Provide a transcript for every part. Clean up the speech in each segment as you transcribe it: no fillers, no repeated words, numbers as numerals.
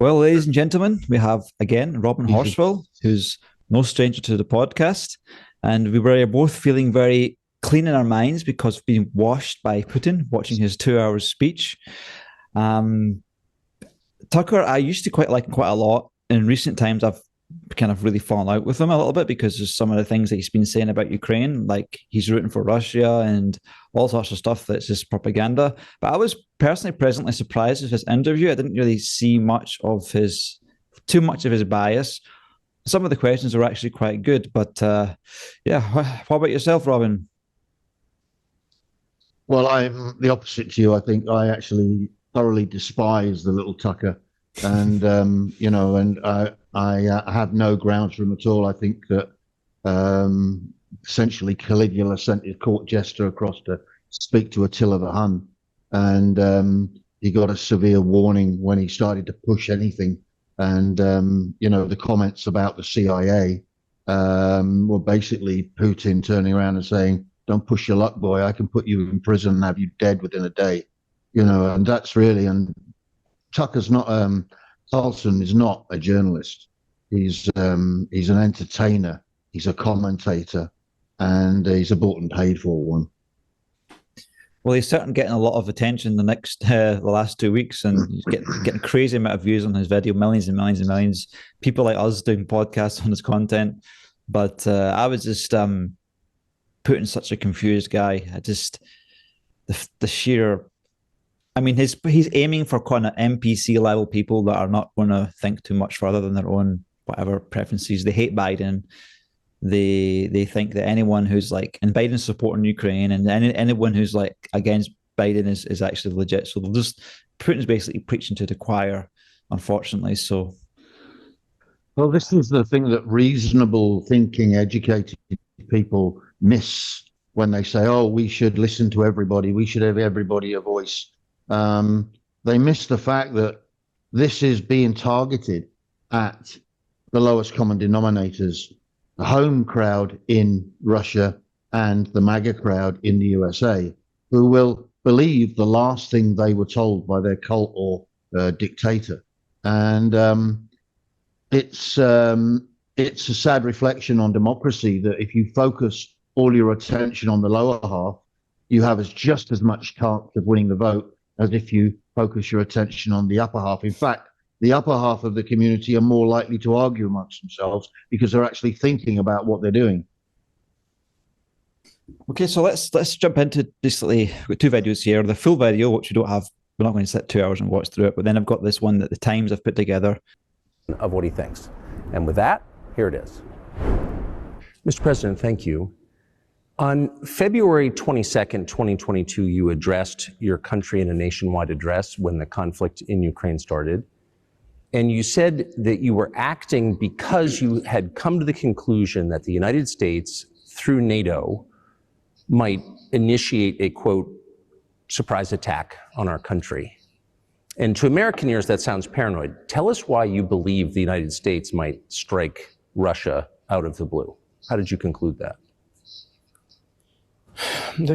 Well, ladies and gentlemen, we have again Robin Easy. Horsfall, who's no stranger to the podcast. And we were both feeling very clean in our minds because we've been washed by Putin watching his 2 hours speech. Um, Tucker, I used to quite like him quite a lot. In recent times, I've kind of really fallen out with him a little bit because of some of the things that he's been saying about Ukraine, like he's rooting for Russia and all sorts of stuff that's just propaganda. But I was personally pleasantly surprised with his interview. I didn't really see too much of his bias. Some of the questions were actually quite good, but yeah. What about yourself, Robin? Well, I'm the opposite to you. I think I actually thoroughly despise the little Tucker, and I have no grounds for him at all. I think that essentially Caligula sent his court jester across to speak to Attila the Hun, and he got a severe warning when he started to push anything. And the comments about the CIA were basically Putin turning around and saying, "Don't push your luck, boy. I can put you in prison and have you dead within a day." And that's really, and Tucker's not, Carlson is not a journalist. He's an entertainer. He's a commentator, and he's a bought and paid for one. Well, he's certainly getting a lot of attention the last 2 weeks, and he's getting crazy amount of views on his video, millions and millions and millions. People like us doing podcasts on his content, but I was just Putin's such a confused guy. The sheer. I mean, he's aiming for kind of NPC level people that are not going to think too much further than their own whatever preferences. They hate Biden. They think that anyone who's like, and Biden's supporting Ukraine, and anyone who's like against Biden is actually legit. So they'll just, Putin's basically preaching to the choir, unfortunately. So, well, this is the thing that reasonable thinking, educated people miss when they say, "Oh, we should listen to everybody. We should have everybody a voice." They miss the fact that this is being targeted at the lowest common denominators, the home crowd in Russia and the MAGA crowd in the USA, who will believe the last thing they were told by their cult or dictator. And it's a sad reflection on democracy that if you focus all your attention on the lower half, you have just as much chance of winning the vote as if you focus your attention on the upper half. In fact, the upper half of the community are more likely to argue amongst themselves because they're actually thinking about what they're doing. Okay, so let's jump into basically, we've got two videos here. The full video, which we don't have, we're not going to sit 2 hours and watch through it, but then I've got this one that the Times have put together. Of what he thinks. And with that, here it is. Mr. President, thank you. On February 22nd, 2022, you addressed your country in a nationwide address when the conflict in Ukraine started. And you said that you were acting because you had come to the conclusion that the United States, through NATO, might initiate a, quote, surprise attack on our country. And to American ears, that sounds paranoid. Tell us why you believe the United States might strike Russia out of the blue. How did you conclude that? It's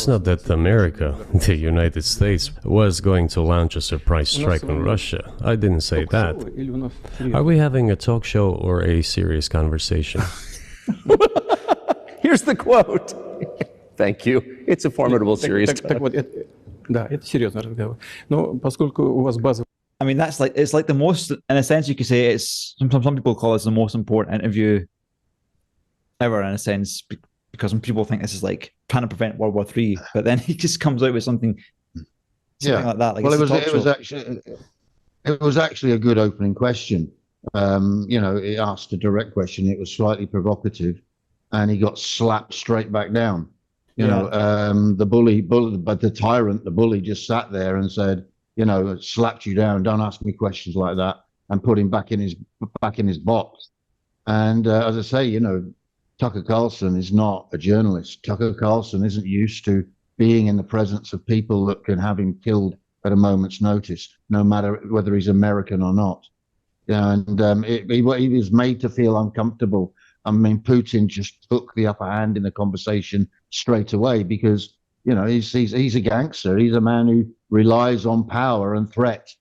not that America, the United States, was going to launch a surprise strike on Russia. I didn't say that. Are we having a talk show or a serious conversation? Here's the quote. Thank you. It's a formidable, serious talk. I mean, that's like, it's like the most, in a sense, you could say it's, some people call this the most important interview ever, in a sense, because some people think this is like trying to prevent World War III, but then he just comes out with something like that. Like, well, it was actually a good opening question. It asked a direct question. It was slightly provocative, and he got slapped straight back down. The bully, but the tyrant, the bully, just sat there and said, slapped you down. Don't ask me questions like that, and put him back in his box. And as I say, Tucker Carlson is not a journalist. Tucker Carlson isn't used to being in the presence of people that can have him killed at a moment's notice, no matter whether he's American or not. And he was made to feel uncomfortable. I mean, Putin just took the upper hand in the conversation straight away because, he's a gangster. He's a man who relies on power and threat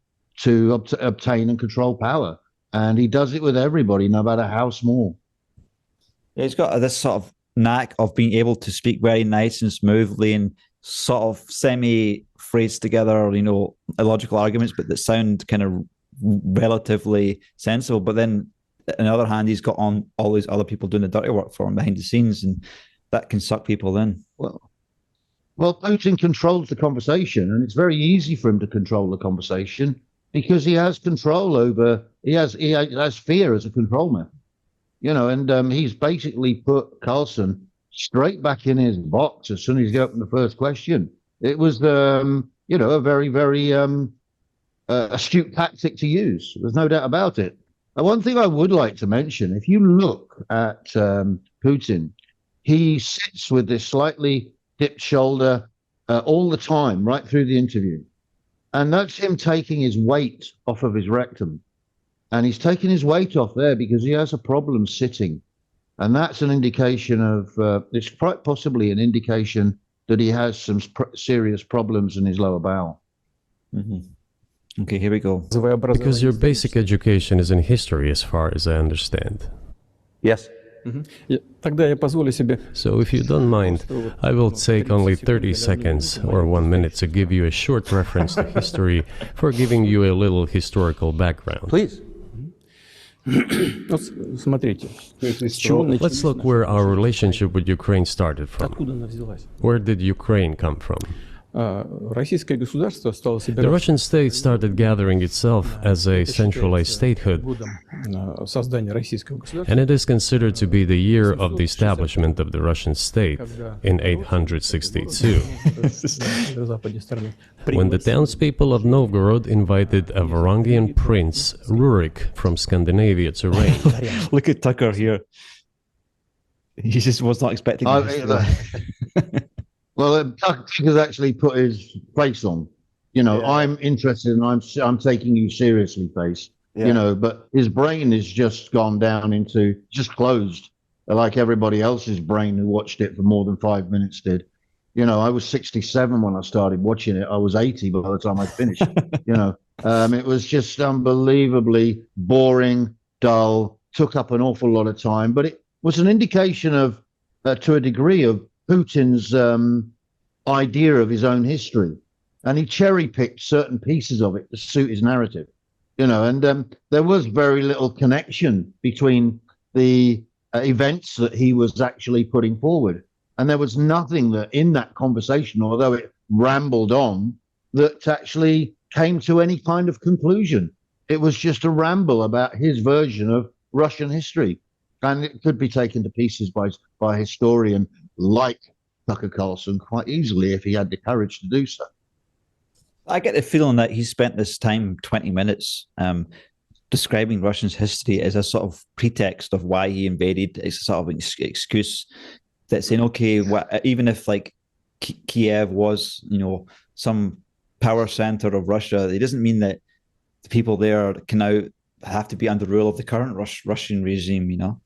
to obtain and control power. And he does it with everybody, no matter how small. He's got this sort of knack of being able to speak very nice and smoothly and sort of semi-phrased together, illogical arguments, but that sound kind of relatively sensible. But then, on the other hand, he's got on all these other people doing the dirty work for him behind the scenes, and that can suck people in. Well, Putin controls the conversation, and it's very easy for him to control the conversation because he has control over. He has fear as a control method. And he's basically put Carlson straight back in his box as soon as he opened the first question. It was, a very, very astute tactic to use. There's no doubt about it. And one thing I would like to mention, if you look at Putin, he sits with this slightly dipped shoulder all the time, right through the interview. And that's him taking his weight off of his rectum. And he's taking his weight off there because he has a problem sitting. And that's an indication of, it's quite possibly an indication that he has some serious problems in his lower bowel. Mm-hmm. Okay, here we go. Because your basic education is in history, as far as I understand. Yes. So if you don't mind, I will take only 30 seconds or 1 minute to give you a short reference to history for giving you a little historical background. Please. Let's look where our relationship with Ukraine started from. Where did Ukraine come from? The Russian state started gathering itself as a centralized statehood, and it is considered to be the year of the establishment of the Russian state in 862, when the townspeople of Novgorod invited a Varangian prince, Rurik, from Scandinavia to reign. Look at Tucker here. He just was not expecting this. Well, Tucker's actually put his face on. I'm interested and I'm taking you seriously face. Yeah. But his brain is just gone down into, just closed, like everybody else's brain who watched it for more than 5 minutes did. I was 67 when I started watching it. I was 80 by the time I finished. It was just unbelievably boring, dull, took up an awful lot of time. But it was an indication of, to a degree, of Putin's idea of his own history, and he cherry-picked certain pieces of it to suit his narrative, and there was very little connection between the events that he was actually putting forward, and there was nothing that in that conversation, although it rambled on, that actually came to any kind of conclusion. It was just a ramble about his version of Russian history, and it could be taken to pieces by a historian like Tucker Carlson quite easily if he had the courage to do so. I get the feeling that he spent this time, 20 minutes, describing Russia's history as a sort of pretext of why he invaded. It's a sort of an excuse that's saying, okay, even if like Kyiv was, some power center of Russia, it doesn't mean that the people there can now have to be under rule of the current Russian regime,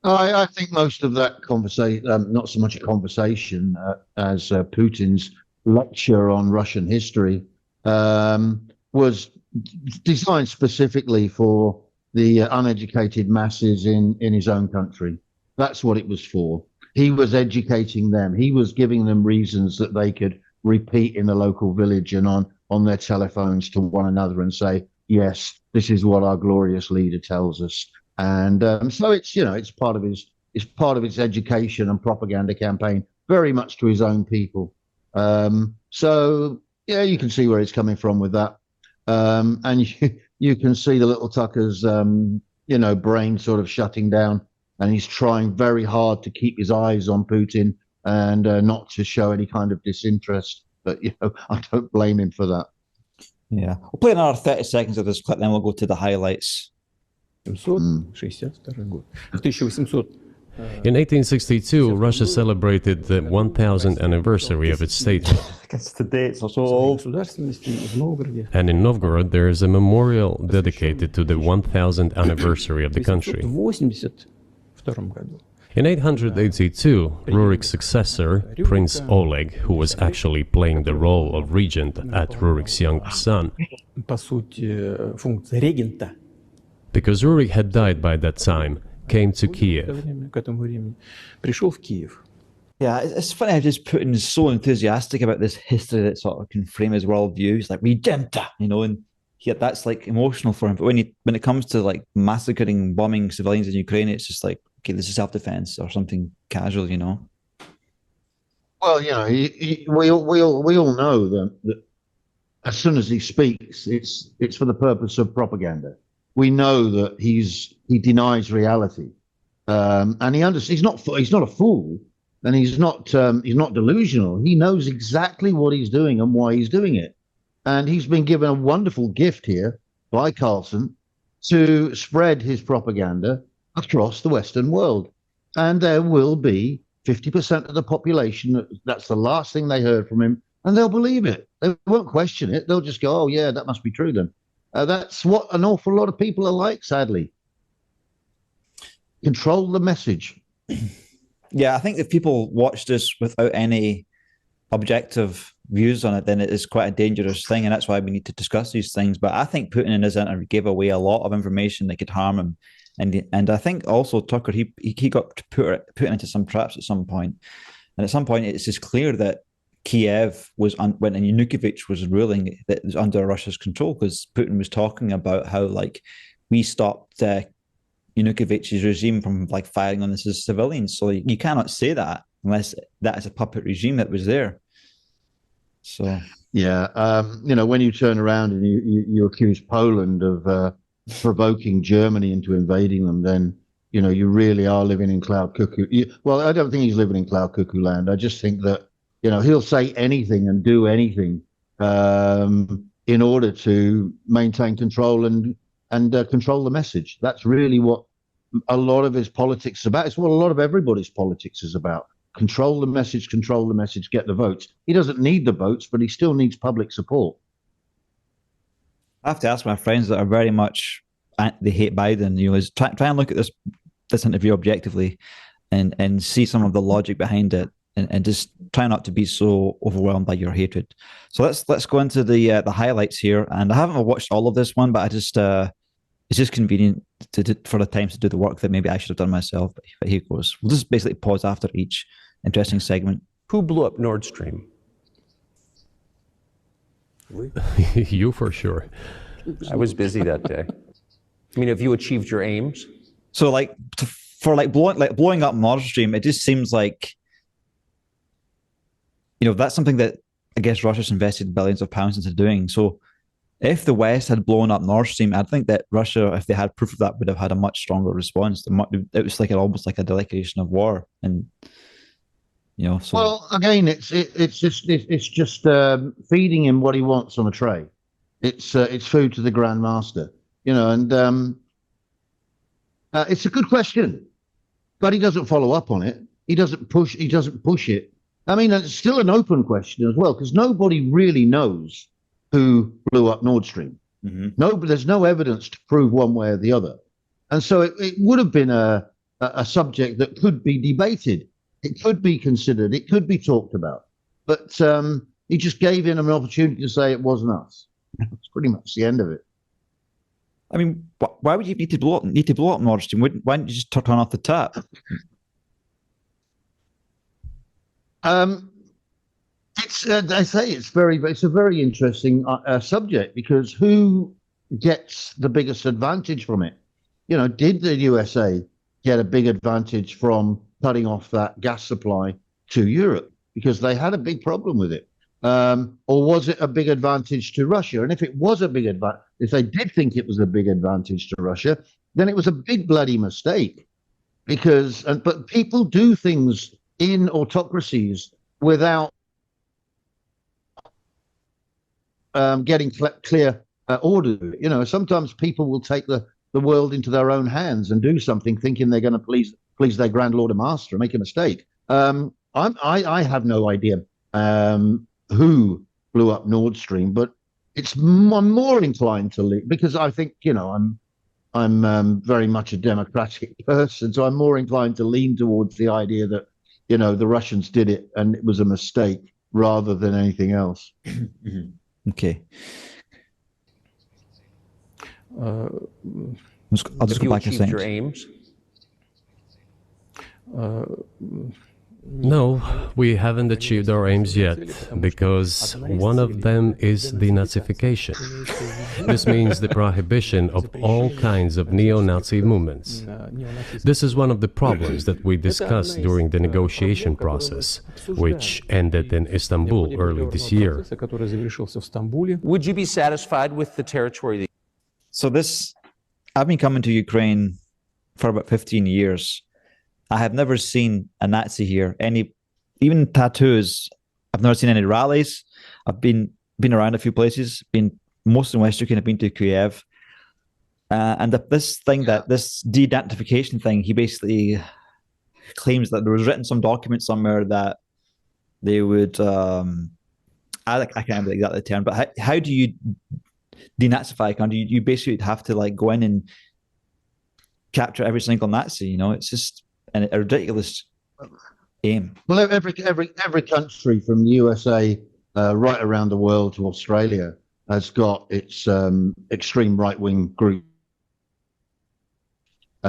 I think most of that conversation, not so much a conversation as Putin's lecture on Russian history, was designed specifically for the uneducated masses in his own country. That's what it was for. He was educating them. He was giving them reasons that they could repeat in the local village and on their telephones to one another and say, yes, this is what our glorious leader tells us. And so it's part of his education and propaganda campaign, very much to his own people. So yeah, you can see where he's coming from with that, and you can see the little Tucker's brain sort of shutting down, and he's trying very hard to keep his eyes on Putin and not to show any kind of disinterest. But I don't blame him for that. Yeah, we'll play another 30 seconds of this clip, then we'll go to the highlights. In 1862, Russia celebrated the 1000th anniversary of its statehood. And in Novgorod, there is a memorial dedicated to the 1000th anniversary of the country. In 882, Rurik's successor, Prince Oleg, who was actually playing the role of regent at Rurik's young son, because Rurik had died by that time, came to Kiev. Yeah, it's funny how just Putin is so enthusiastic about this history that sort of can frame his worldview. He's like regenta, and that's like emotional for him. But when it comes to like massacring, bombing civilians in Ukraine, it's just like, okay, this is self-defense or something casual, Well, we all know that as soon as he speaks, it's for the purpose of propaganda. We know that he denies reality, and he's not a fool. And he's not delusional. He knows exactly what he's doing and why he's doing it. And he's been given a wonderful gift here by Carlson to spread his propaganda across the Western world. And there will be 50% of the population, that's the last thing they heard from him, and they'll believe it. They won't question it. They'll just go, oh, yeah, that must be true then. That's what an awful lot of people are like, sadly. Control the message. Yeah, I think if people watch this without any objective views on it, then it is quite a dangerous thing, and that's why we need to discuss these things. But I think Putin in his interview gave away a lot of information that could harm him, and I think also Tucker he got put into some traps at some point, and at some point it's just clear that Kyiv was when Yanukovych was ruling that it was under Russia's control, because Putin was talking about how like we stopped Yanukovych's regime from like firing on the civilians. So you cannot say that unless that is a puppet regime that was there. So yeah, when you turn around and you accuse Poland of provoking Germany into invading them, then you really are living in cloud cuckoo. Well, I don't think he's living in cloud cuckoo land. I just think that he'll say anything and do anything in order to maintain control and control the message. That's really what a lot of his politics is about. It's what a lot of everybody's politics is about. Control the message, get the votes. He doesn't need the votes, but he still needs public support. I have to ask my friends that are very much, they hate Biden, is try and look at this interview objectively and see some of the logic behind it, and just try not to be so overwhelmed by your hatred. So let's go into the highlights here. And I haven't watched all of this one, but I just it's just convenient for the times to do the work that maybe I should have done myself. But here goes. We'll just basically pause after each interesting segment. Who blew up Nord Stream? You for sure. I was busy that day. I mean, have you achieved your aims? So blowing up Nord Stream, it just seems like that's something that I guess Russia's invested billions of pounds into doing. So if the West had blown up Nord Stream, I think that Russia, if they had proof of that, would have had a much stronger response. It was like almost like a declaration of war, and So. Well, again, it's just feeding him what he wants on a tray. It's food to the Grand Master, and it's a good question, but he doesn't follow up on it. He doesn't push it. I mean, it's still an open question as well, because nobody really knows who blew up Nord Stream. Mm-hmm. No, but there's no evidence to prove one way or the other. And so it would have been a subject that could be debated. It could be considered. It could be talked about. But he just gave him an opportunity to say it wasn't us. That's pretty much the end of it. I mean, why would you need to blow up Nord Stream? Why don't you just turn off the tap? I say it's a very interesting subject, because who gets the biggest advantage from it? Did the USA get a big advantage from cutting off that gas supply to Europe because they had a big problem with it? Or was it a big advantage to Russia? And if it was a big advantage, if they did think it was a big advantage to Russia, then it was a big bloody mistake, but people do things in autocracies without getting clear order. Sometimes people will take the world into their own hands and do something thinking they're going to please their Grand Lord and Master and make a mistake. I have no idea who blew up Nord Stream, but I'm more inclined to leave, because I think, I'm very much a democratic person, so I'm more inclined to lean towards the idea that, you know, the Russians did it and it was a mistake rather than anything else. Okay. I'll just go back a second. Your aims? No, we haven't achieved our aims yet, because one of them is denazification. This means the prohibition of all kinds of neo-Nazi movements. This is one of the problems that we discussed during the negotiation process, which ended in Istanbul early this year. Would you be satisfied with the territory? So I've been coming to Ukraine for about 15 years. I have never seen a Nazi here. Even tattoos. I've never seen any rallies. I've been around a few places. Been most in West Ukraine. I've been to Kyiv, and this de-identification thing. He basically claims that there was written some document somewhere that they would. I can't remember exactly the term, but how do you denazify a country? You basically have to like go in and capture every single Nazi. You know, it's just a ridiculous aim. Well, every country from the USA right around the world to Australia has got its extreme right-wing group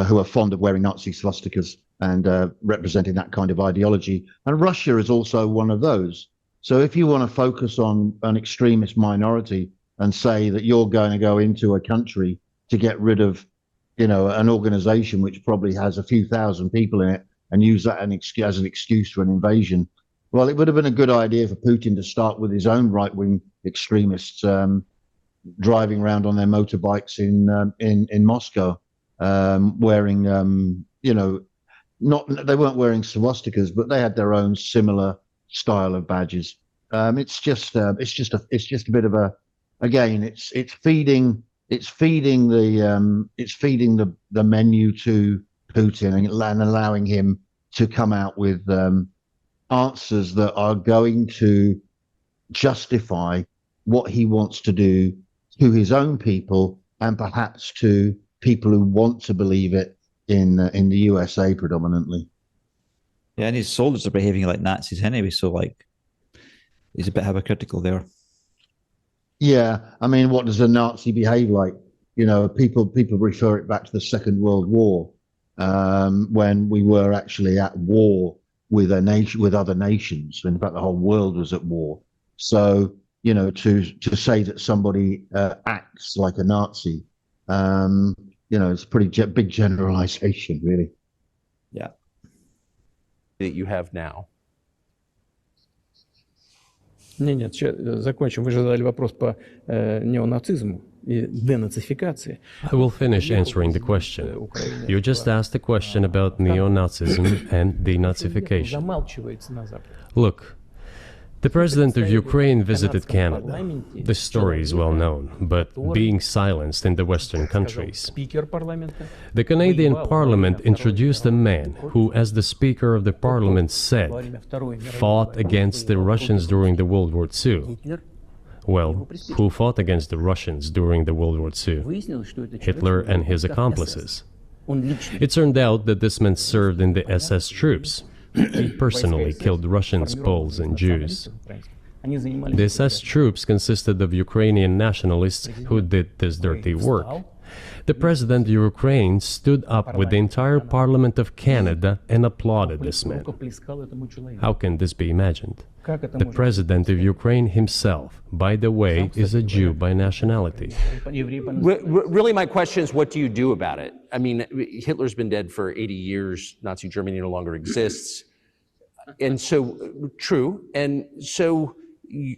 who are fond of wearing Nazi swastikas and representing that kind of ideology. And Russia is also one of those. So if you want to focus on an extremist minority and say that you're going to go into a country to get rid of, you know, an organization which probably has a few thousand people in it and use that as an excuse for an invasion. Well, it would have been a good idea for Putin to start with his own right-wing extremists driving around on their motorbikes in Moscow, wearing, you know, they weren't wearing swastikas, but they had their own similar style of badges. It's just a bit of a, again, it's feeding the menu to Putin and allowing him to come out with answers that are going to justify what he wants to do to his own people and perhaps to people who want to believe it in the USA predominantly. Yeah, and his soldiers are behaving like Nazis anyway, so like he's a bit hypocritical there. Yeah, I mean, what does a Nazi behave like? You know, people refer it back to the Second World War, when we were actually at war with other nations. In fact, the whole world was at war. So, you know, to say that somebody acts like a Nazi, you know, it's a pretty big generalization, really. Yeah. That you have now. Нет, закончим. Вы же задали вопрос по неонацизму и денацификации. I will finish answering the question. You just asked a question about neo-Nazism and denazification. Замалчивается на Западе. Look, the president of Ukraine visited Canada. The story is well known, but being silenced in the Western countries. Спикер парламента. The Canadian Parliament introduced a man who, as the Speaker of the Parliament said, fought against the Russians during the World War II. Well, who fought against the Russians during the World War II? Hitler and his accomplices. It turned out that this man served in the SS troops. He personally killed Russians, Poles, and Jews. The SS troops consisted of Ukrainian nationalists who did this dirty work. The president of Ukraine stood up with the entire Parliament of Canada and applauded this man. How can this be imagined? The president of Ukraine himself, by the way, is a Jew by nationality. Really, my question is, what do you do about it? I mean, Hitler's been dead for 80 years. Nazi Germany no longer exists. And so, true. And so,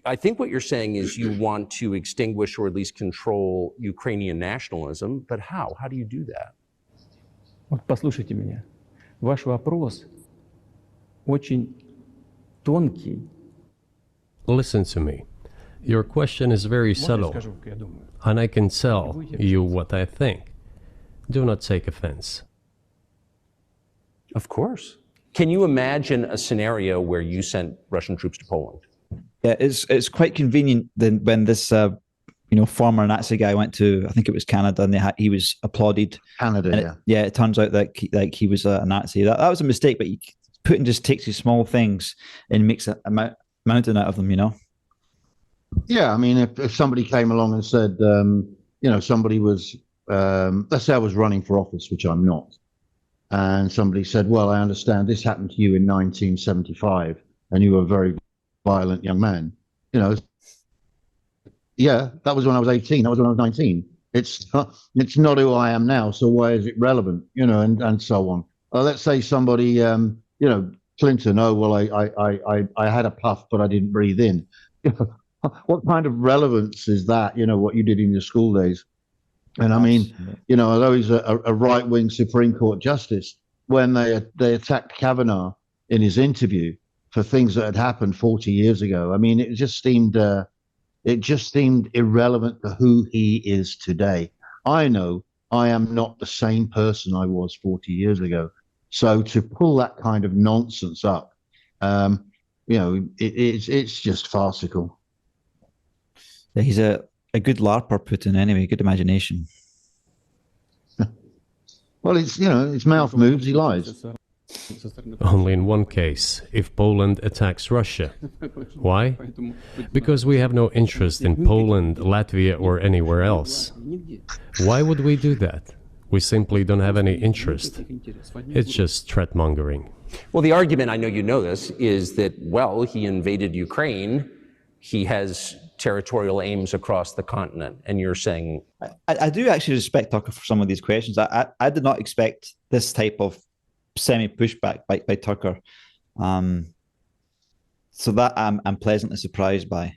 I think what you're saying is you want to extinguish or at least control Ukrainian nationalism. But how? How do you do that? Вот послушайте меня. Ваш вопрос очень тонкий. Listen to me. Your question is very subtle, and I can tell you what I think. Do not take offense. Of course. Can you imagine a scenario where you sent Russian troops to Poland? Yeah, it's quite convenient then when this former Nazi guy went to, I think it was Canada, and he was applauded. Canada, yeah. It turns out that he was a Nazi. That was a mistake, but Putin just takes these small things and makes a mountain out of them, Yeah, I mean, if somebody came along and said, somebody was, let's say I was running for office, which I'm not, and somebody said, well, I understand this happened to you in 1975, and you were a very violent young man, yeah, that was when I was 18. That was when I was 19. It's not who I am now. So why is it relevant? And so on. Let's say somebody, Clinton. Oh well, I had a puff, but I didn't breathe in. What kind of relevance is that? What you did in your school days. And I mean, although he's a right-wing Supreme Court justice, when they attacked Kavanaugh in his interview for things that had happened 40 years ago, I mean, it just seemed irrelevant to who he is today. I know I am not the same person I was 40 years ago. So to pull that kind of nonsense up, it's just farcical. Yeah, he's a good LARPer, Putin, anyway. Good imagination. Well, his mouth moves, he lies. Only in one case, if Poland attacks Russia. Why? Because we have no interest in Poland, Latvia, or anywhere else. Why would we do that? We simply don't have any interest. It's just threat-mongering. Well, the argument, I know you know this, is that, well, he invaded Ukraine. He has territorial aims across the continent. And you're saying... I do actually respect Tucker for some of these questions. I did not expect this type of semi-pushback by Tucker. So that I'm pleasantly surprised by.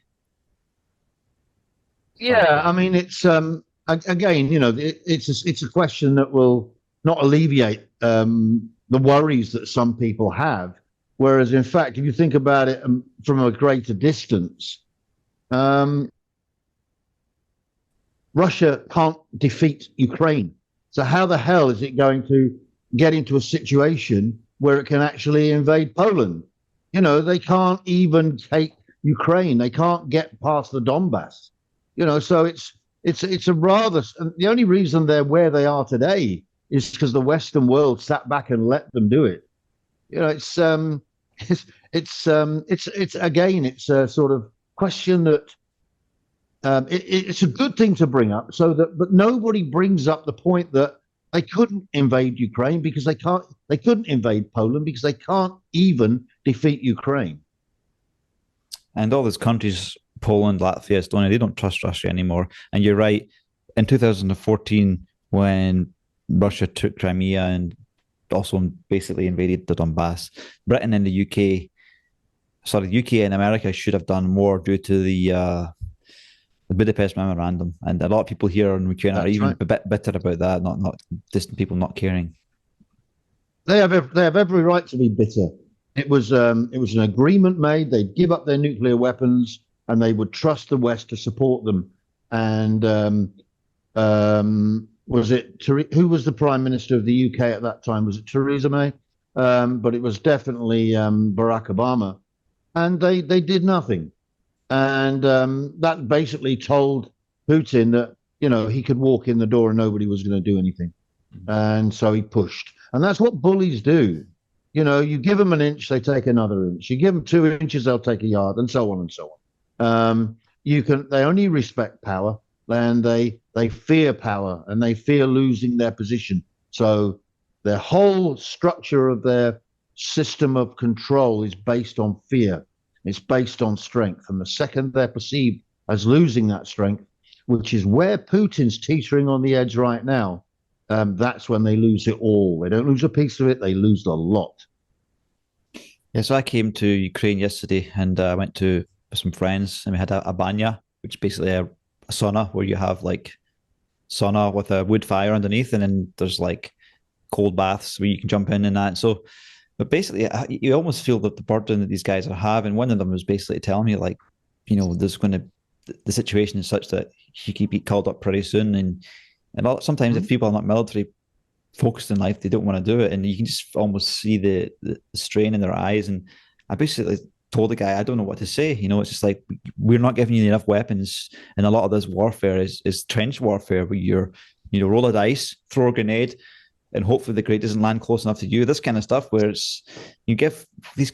Yeah, I mean, it's again, it's a question that will not alleviate the worries that some people have. Whereas, in fact, if you think about it from a greater distance, Russia can't defeat Ukraine. So how the hell is it going to get into a situation where it can actually invade Poland? They can't even take Ukraine. They can't get past the Donbass. So it's a rather, the only reason they're where they are today is because the Western world sat back and let them do it. It's again, it's a sort of question that it's a good thing to bring up, but nobody brings up the point that they couldn't invade Ukraine because they couldn't invade Poland because they can't even defeat Ukraine. And all those countries, Poland, Latvia, Estonia, they don't trust Russia anymore. And you're right. In 2014, when Russia took Crimea and also basically invaded the Donbass, Britain and the UK and America should have done more due to the Budapest Memorandum. And a lot of people here in Ukraine are even a bit bitter about that, not distant people not caring. They have every right to be bitter. It was an agreement made. They'd give up their nuclear weapons and they would trust the West to support them. And was it who was the Prime Minister of the UK at that time? Was it Theresa May? But it was definitely Barack Obama. And they did nothing. And that basically told Putin that, he could walk in the door and nobody was going to do anything. And so he pushed. And that's what bullies do. You give them an inch, they take another inch. You give them 2 inches, they'll take a yard, and so on and so on. They only respect power, and they fear power, and they fear losing their position. So their whole structure of their system of control is based on fear. It's based on strength. And the second they're perceived as losing that strength, which is where Putin's teetering on the edge right now, that's when they lose it all. They don't lose a piece of it, they lose a lot. Yeah, so I came to Ukraine yesterday and I went to some friends and we had a banya, which is basically a sauna where you have like sauna with a wood fire underneath, and then there's like cold baths where you can jump in and that. So, but basically, you almost feel that the burden that these guys are having. One of them was basically telling me, like, the situation is such that he could be called up pretty soon, and sometimes if people are not military focused in life, they don't want to do it, and you can just almost see the strain in their eyes. And I basically told the guy, I don't know what to say. It's just like, we're not giving you enough weapons. And a lot of this warfare is trench warfare where you're, roll a dice, throw a grenade, and hopefully the grenade doesn't land close enough to you. This kind of stuff where you give these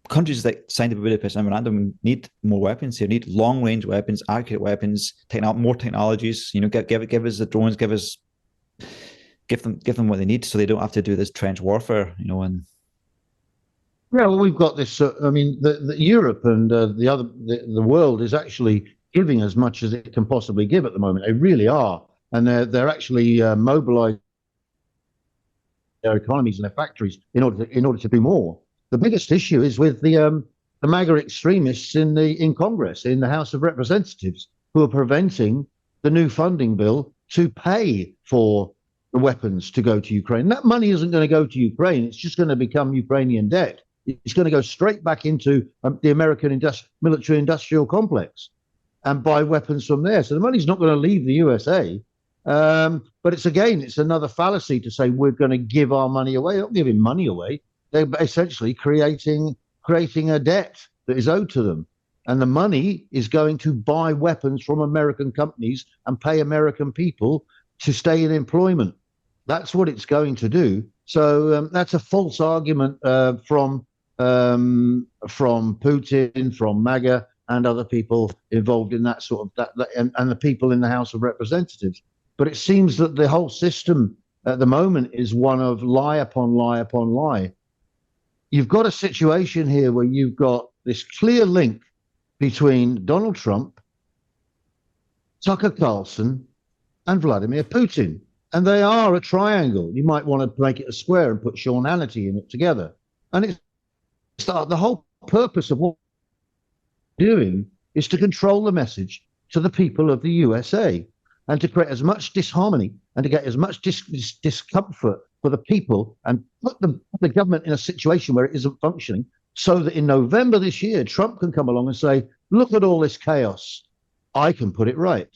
countries that signed the Budapest Memorandum need more weapons here, need long range weapons, accurate weapons, more technologies. Give us the drones, give them what they need, so they don't have to do this trench warfare. And yeah, well, we've got this. The Europe and the world is actually giving as much as it can possibly give at the moment. They really are, and they're actually mobilizing their economies and their factories in order to do more. The biggest issue is with the MAGA extremists in Congress, in the House of Representatives, who are preventing the new funding bill to pay for the weapons to go to Ukraine. That money isn't going to go to Ukraine. It's just going to become Ukrainian debt. It's going to go straight back into the American military-industrial complex and buy weapons from there. So the money's not going to leave the USA. But it's another fallacy to say we're going to give our money away. They're not giving money away. They're essentially creating a debt that is owed to them. And the money is going to buy weapons from American companies and pay American people to stay in employment. That's what it's going to do. So that's a false argument from Putin, from MAGA, and other people involved in that sort of and the people in the House of Representatives. But it seems that the whole system at the moment is one of lie upon lie upon lie. You've got a situation here where you've got this clear link between Donald Trump, Tucker Carlson, and Vladimir Putin. And they are a triangle. You might want to make it a square and put Sean Hannity in it together. And it's the whole purpose of what we're doing is to control the message to the people of the USA and to create as much disharmony and to get as much discomfort for the people and put the government in a situation where it isn't functioning, so that in November this year, Trump can come along and say, look at all this chaos. I can put it right.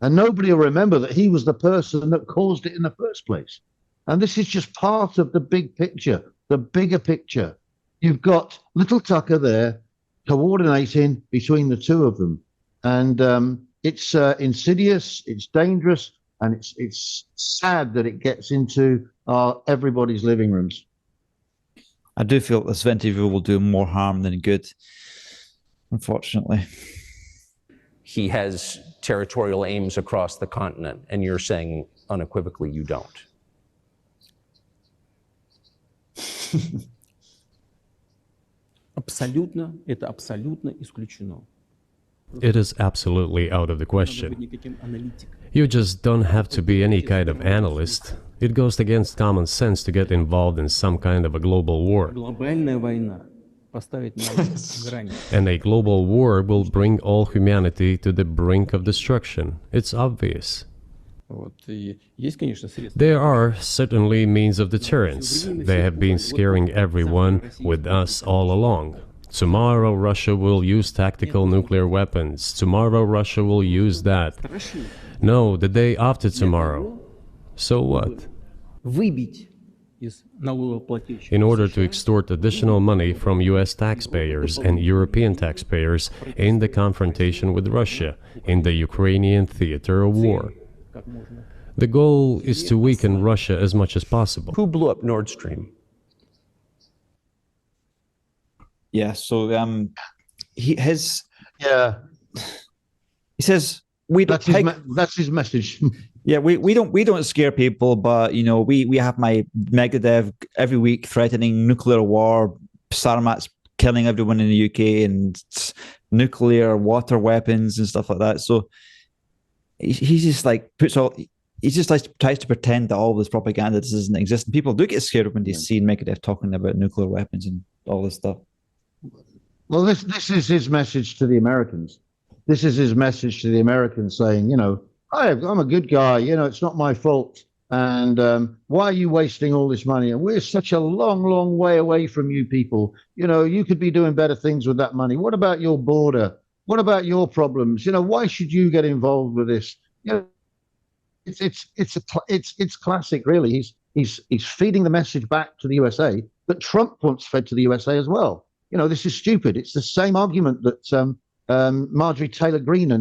And nobody will remember that he was the person that caused it in the first place. And this is just part of the big picture, the bigger picture. You've got little Tucker there coordinating between the two of them. And it's insidious, it's dangerous, and it's sad that it gets into everybody's living rooms. I do feel this interview will do more harm than good, unfortunately. He has territorial aims across the continent, and you're saying unequivocally you don't. Это абсолютно исключено. It is absolutely out of the question. You just don't have to be any kind of analyst. It goes against common sense to get involved in some kind of a global war. Глобальная война поставить на грани. And a global war will bring all humanity to the brink of destruction. It's obvious. Вот, и есть, конечно, средства. There are certainly means of deterrence. They have been scaring everyone with us all along. Tomorrow Russia will use tactical nuclear weapons. Tomorrow Russia will use that. No, the day after tomorrow. So what? Выбить из налогоплательщиков. In order to extort additional money from US taxpayers and European taxpayers in the confrontation with Russia in the Ukrainian theater of war. The goal is to weaken Russia as much as possible. Who blew up Nord Stream? Yeah, so he says we don't. That's his message. Yeah, we don't scare people, but we have my Mikado every week threatening nuclear war, Sarmat's killing everyone in the UK, and nuclear water weapons and stuff like that. So he just like tries to pretend that all this propaganda doesn't exist, and people do get scared when they see Mikado talking about nuclear weapons and all this stuff. Well, this is his message to the Americans. This is his message to the Americans saying, I'm a good guy, it's not my fault. And why are you wasting all this money? And we're such a long, long way away from you people. You could be doing better things with that money. What about your border? What about your problems? Why should you get involved with this? It's classic, really. He's feeding the message back to the USA that Trump wants fed to the USA as well. this is stupid. It's the same argument that Marjorie Taylor Greene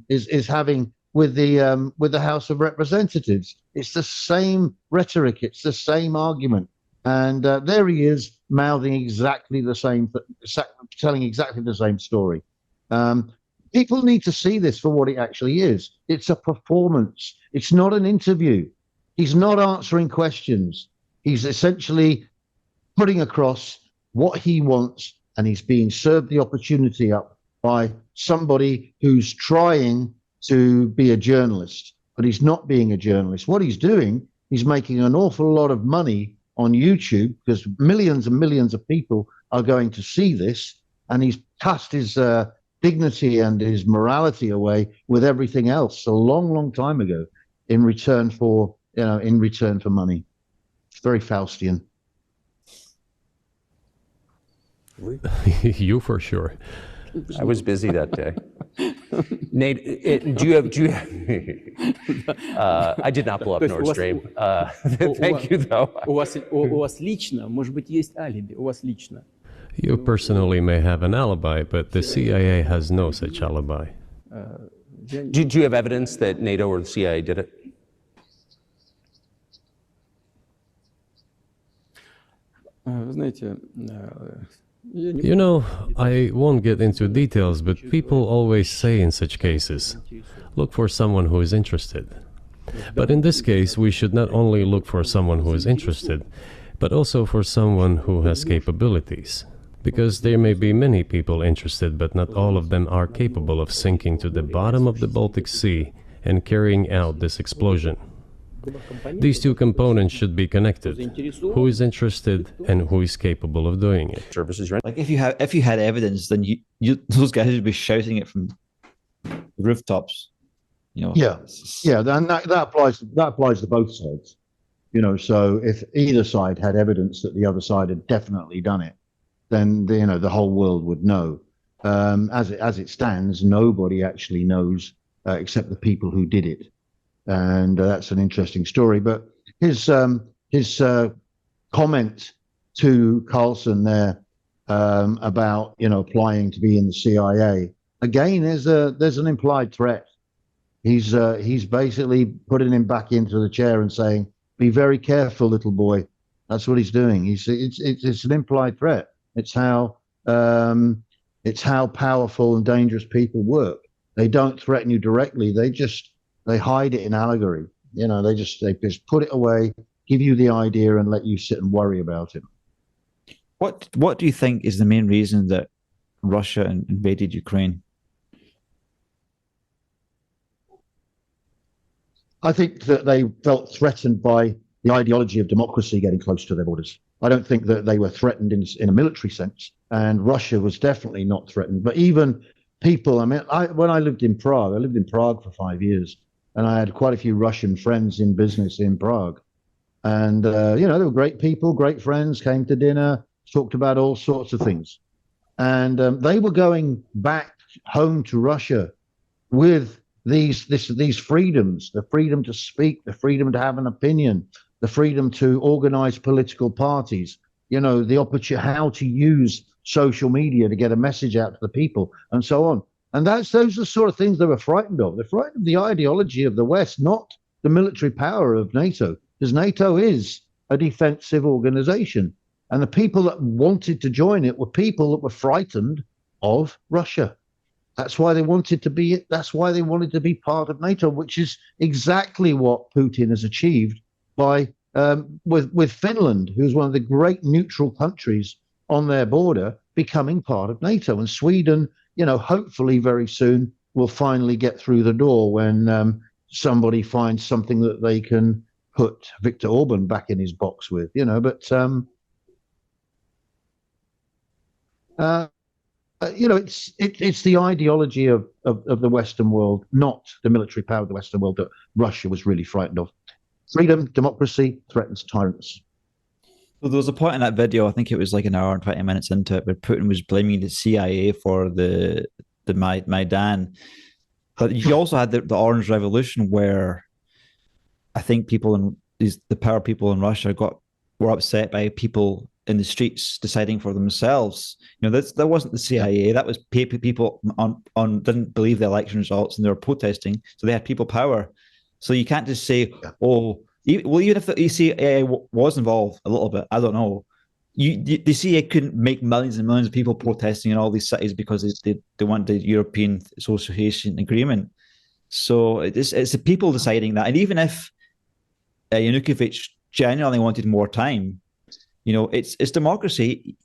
is having with the House of Representatives. It's the same rhetoric. It's the same argument. And there he is mouthing exactly the same, telling exactly the same story. People need to see this for what it actually is. It's a performance. It's not an interview. He's not answering questions. He's essentially putting across what he wants, and he's being served the opportunity up by somebody who's trying to be a journalist, but he's not being a journalist. What he's doing, he's making an awful lot of money on YouTube because millions and millions of people are going to see this, and he's cast his dignity and his morality away with everything else a long, long time ago in return for money. It's very Faustian. You for sure. I was busy that day. Nate, do you have I did not blow up Nord Stream. Thank you, though. У вас лично, может быть, есть алиби, у вас лично. You personally may have an alibi, but the CIA has no such alibi. Do you have evidence that NATO or the CIA did it? Знаете, You know, I won't get into details, but people always say in such cases, look for someone who is interested. But in this case, we should not only look for someone who is interested, but also for someone who has capabilities. Because there may be many people interested, but not all of them are capable of sinking to the bottom of the Baltic Sea and carrying out this explosion. These two components should be connected. Who is interested and who is capable of doing it. Like if you had evidence, then you those guys would be shouting it from rooftops. Yeah, and that applies to both sides. So if either side had evidence that the other side had definitely done it, then the whole world would know. As it stands, nobody actually knows except the people who did it. And that's an interesting story. But his comment to Carlson there about applying to be in the CIA, again, there's an implied threat. He's basically putting him back into the chair and saying, "Be very careful, little boy." That's what he's doing. It's an implied threat. It's how powerful and dangerous people work. They don't threaten you directly. They hide it in allegory. They just put it away, give you the idea, and let you sit and worry about it. What do you think is the main reason that Russia invaded Ukraine? I think that they felt threatened by the ideology of democracy getting close to their borders. I don't think that they were threatened in a military sense, and Russia was definitely not threatened. But even people, when I lived in Prague, I lived in Prague for 5 years. And I had quite a few Russian friends in business in Prague. And, they were great people, great friends, came to dinner, talked about all sorts of things. And they were going back home to Russia with these freedoms, the freedom to speak, the freedom to have an opinion, the freedom to organize political parties, the opportunity, how to use social media to get a message out to the people, and so on. And those are the sort of things they were frightened of. They're frightened of the ideology of the West, not the military power of NATO, because NATO is a defensive organization. And the people that wanted to join it were people that were frightened of Russia. That's why they wanted to be. That's why they wanted to be part of NATO, which is exactly what Putin has achieved by with Finland, who's one of the great neutral countries on their border, becoming part of NATO, and Sweden. Hopefully very soon will finally get through the door when somebody finds something that they can put Viktor Orban back in his box with, But it's the ideology of the Western world, not the military power of the Western world, that Russia was really frightened of. Freedom, democracy threatens tyrants. So there was a point in that video, I think it was like an hour and 20 minutes into it, where Putin was blaming the CIA for the Maidan. But you also had the Orange Revolution, where I think the power people in Russia were upset by people in the streets deciding for themselves. That wasn't the CIA. That was people on didn't believe the election results and they were protesting. So they had people power. So you can't just say, even if the CIA was involved a little bit, I don't know. The CIA couldn't make millions and millions of people protesting in all these cities because they want the European Association Agreement. So it's the people deciding that. And even if Yanukovych genuinely wanted more time, it's democracy.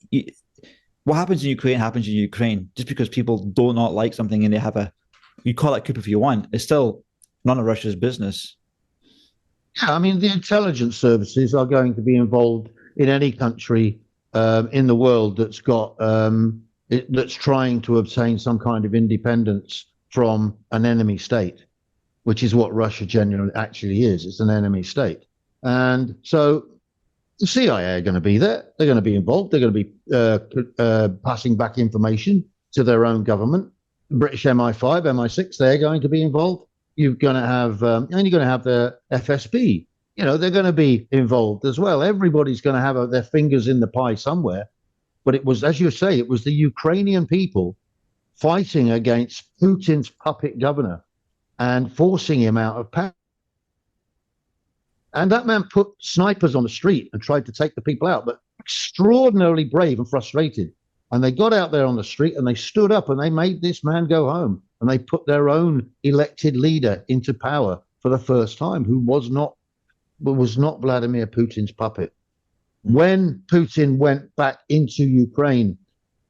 What happens in Ukraine happens in Ukraine. Just because people do not like something and they have you call it a coup if you want, it's still none of Russia's business. Yeah, I mean, the intelligence services are going to be involved in any country in the world that's got that's trying to obtain some kind of independence from an enemy state, which is what Russia genuinely actually is. It's an enemy state. And so the CIA are going to be there. They're going to be involved. They're going to be passing back information to their own government. British MI5, MI6, they're going to be involved. You're going to have, and you're going to have the FSB. They're going to be involved as well. Everybody's going to have their fingers in the pie somewhere. But it was, as you say, it was the Ukrainian people fighting against Putin's puppet governor and forcing him out of power. And that man put snipers on the street and tried to take the people out, but extraordinarily brave and frustrated. And they got out there on the street and they stood up and they made this man go home. And they put their own elected leader into power for the first time, who was not Vladimir Putin's puppet. When Putin went back into Ukraine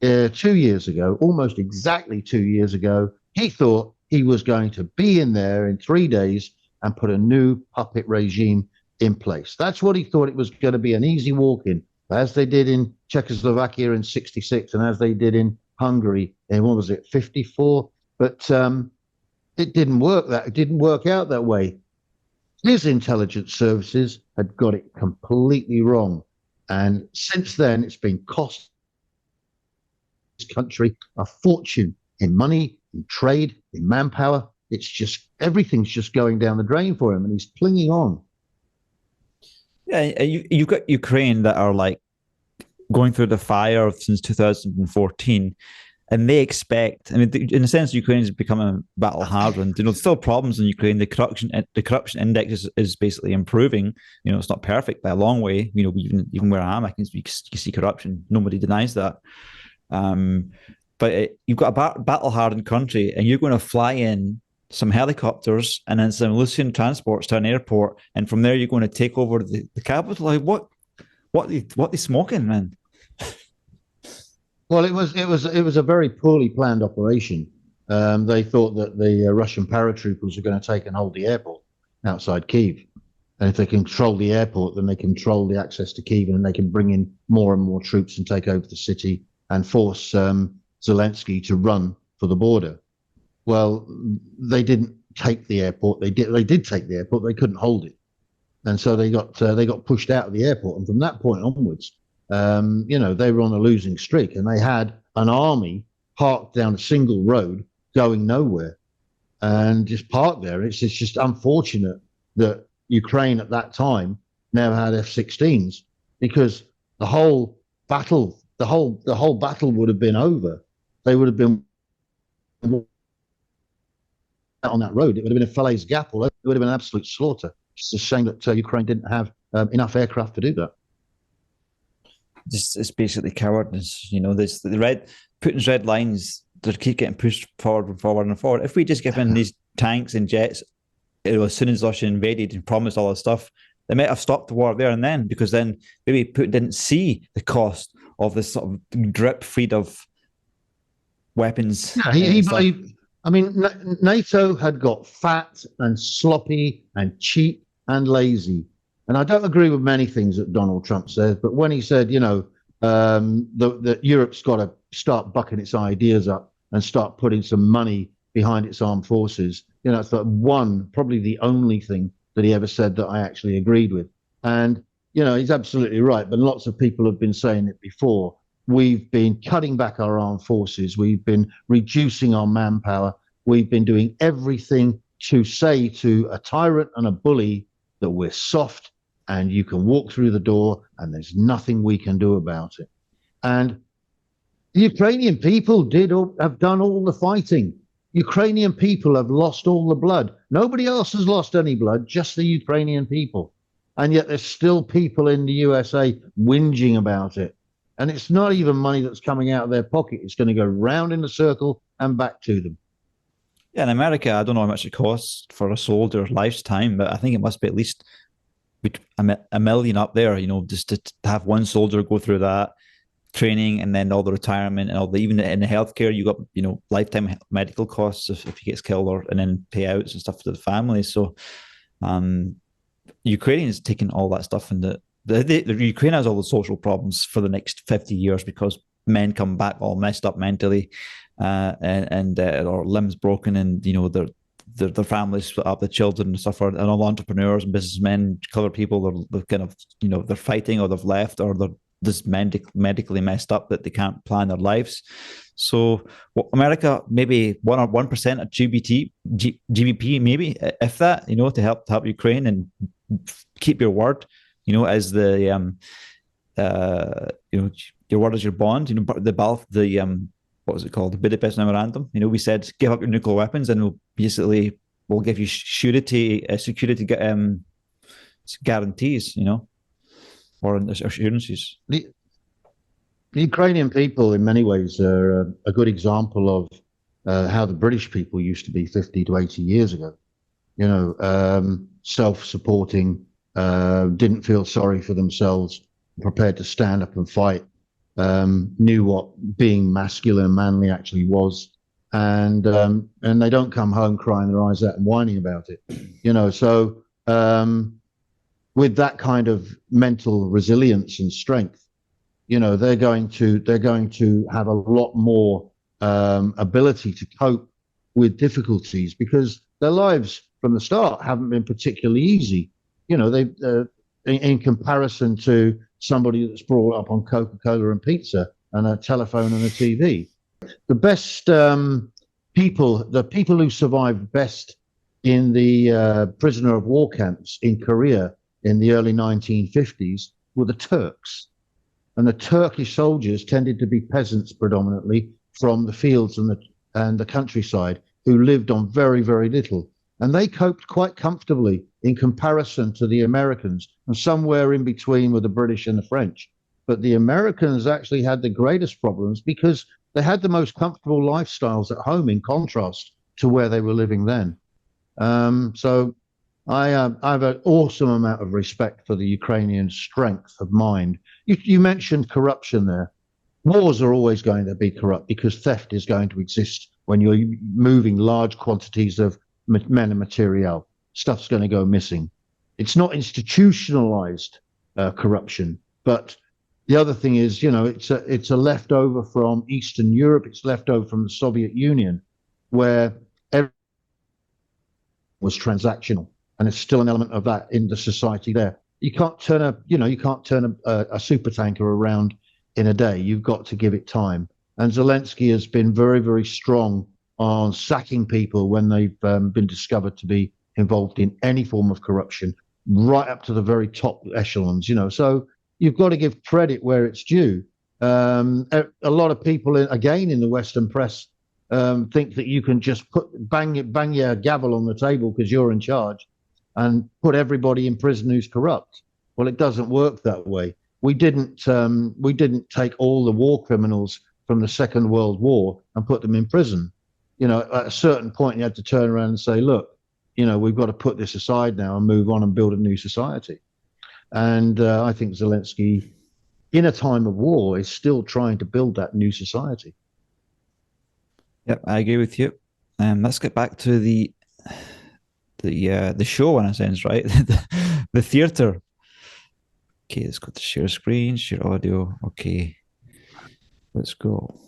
2 years ago, almost exactly 2 years ago, he thought he was going to be in there in 3 days and put a new puppet regime in place. That's what he thought. It was going to be an easy walk in, as they did in Czechoslovakia in '66 and as they did in Hungary in, what was it, '54? But it didn't work. It didn't work out that way. His intelligence services had got it completely wrong. And since then, it's been cost this country a fortune in money, in trade, in manpower. It's just, everything's just going down the drain for him, and he's clinging on. Yeah, you've got Ukraine that are like going through the fire since 2014, and they expect, I mean, in a sense, Ukraine is becoming battle hardened. There's still problems in Ukraine. The corruption index is basically improving. It's not perfect by a long way. Even where I am, you can see corruption. Nobody denies that. But you've got a battle hardened country, and you're going to fly in some helicopters and then some Lucian transports to an airport, and from there you're going to take over the capital. Like what they smoking, man? Well, it was a very poorly planned operation. They thought that the Russian paratroopers were going to take and hold the airport outside Kyiv, and if they control the airport, then they control the access to Kyiv, and they can bring in more and more troops and take over the city and force Zelensky to run for the border. Well, they didn't take the airport. They did take the airport. They couldn't hold it, and so they got pushed out of the airport. And from that point onwards, they were on a losing streak, and they had an army parked down a single road going nowhere, and just parked there. It's just unfortunate that Ukraine at that time now had F-16s, because the whole battle would have been over. They would have been on that road. It would have been a Falaise Gap, or it would have been an absolute slaughter. It's a shame that Ukraine didn't have enough aircraft to do that. It's basically cowardice. Putin's red lines. They keep getting pushed forward and forward and forward. If we just give in these tanks and jets, as soon as Russia invaded and promised all this stuff, they might have stopped the war there and then, because then maybe Putin didn't see the cost of this sort of drip feed of weapons. Yeah, I mean, NATO had got fat and sloppy and cheap and lazy. And I don't agree with many things that Donald Trump says, but when he said, that Europe's got to start bucking its ideas up and start putting some money behind its armed forces, it's probably the only thing that he ever said that I actually agreed with. And, he's absolutely right, but lots of people have been saying it before. We've been cutting back our armed forces. We've been reducing our manpower. We've been doing everything to say to a tyrant and a bully that we're soft and you can walk through the door and there's nothing we can do about it. And the Ukrainian people have done all the fighting. Ukrainian people have lost all the blood. Nobody else has lost any blood, just the Ukrainian people. And yet there's still people in the USA whinging about it. And it's not even money that's coming out of their pocket. It's going to go round in a circle and back to them. Yeah, in America, I don't know how much it costs for a soldier's lifetime, but I think it must be at least a million up there, you know, just to have one soldier go through that training and then all the retirement and all the, even in the healthcare, you got, you know, lifetime medical costs if he gets killed, and then payouts and stuff to the family. So Ukrainians taking all that stuff, and the Ukraine has all the social problems for the next 50 years because men come back all messed up mentally, and or limbs broken, and you know their families split up, the children suffer, and all entrepreneurs and businessmen, colored people, they're kind of, you know, they're fighting, or they've left, or they're just medically messed up that they can't plan their lives. So America, maybe 1% of GDP, maybe, if that, you know, to help Ukraine and keep your word, you know, as the you know, your word is your bond. You know, what was it called? The Budapest Memorandum. You know, we said give up your nuclear weapons, and we'll give you security guarantees. You know, or assurances. The Ukrainian people, in many ways, are a good example of how the British people used to be 50 to 80 years ago. You know, self-supporting, didn't feel sorry for themselves, prepared to stand up and fight, knew what being masculine and manly actually was, and they don't come home crying their eyes out and whining about it. You know, so with that kind of mental resilience and strength, you know, they're going to have a lot more ability to cope with difficulties, because their lives from the start haven't been particularly easy. You know, they in comparison to somebody that's brought up on Coca-Cola and pizza and a telephone and a TV. The best the people who survived best in the prisoner of war camps in Korea in the early 1950s were the Turks. And the Turkish soldiers tended to be peasants predominantly from the fields and the countryside, who lived on very, very little. And they coped quite comfortably in comparison to the Americans, and somewhere in between were the British and the French. But the Americans actually had the greatest problems because they had the most comfortable lifestyles at home, in contrast to where they were living then. So I have an awesome amount of respect for the Ukrainian strength of mind. You mentioned corruption there. Wars are always going to be corrupt because theft is going to exist when you're moving large quantities of men and material. Stuff's going to go missing. It's not institutionalized corruption, but the other thing is, you know, it's a leftover from Eastern Europe. It's leftover from the Soviet Union, where everything was transactional, and there's still an element of that in the society there. You can't turn a super tanker around in a day. You've got to give it time. And Zelensky has been very, very strong on sacking people when they've been discovered to be involved in any form of corruption, right up to the very top echelons, you know. So you've got to give credit where it's due. A lot of people, again, in the Western press, think that you can just bang your gavel on the table because you're in charge and put everybody in prison who's corrupt. Well, it doesn't work that way. We didn't take all the war criminals from the Second World War and put them in prison. You know, at a certain point, you had to turn around and say, look, you know, we've got to put this aside now and move on and build a new society. And I think Zelensky, in a time of war, is still trying to build that new society. Yep, I agree with you. Let's get back to the show in a sense, right? the theater. Okay, let's go to share screen, share audio. Okay, let's go.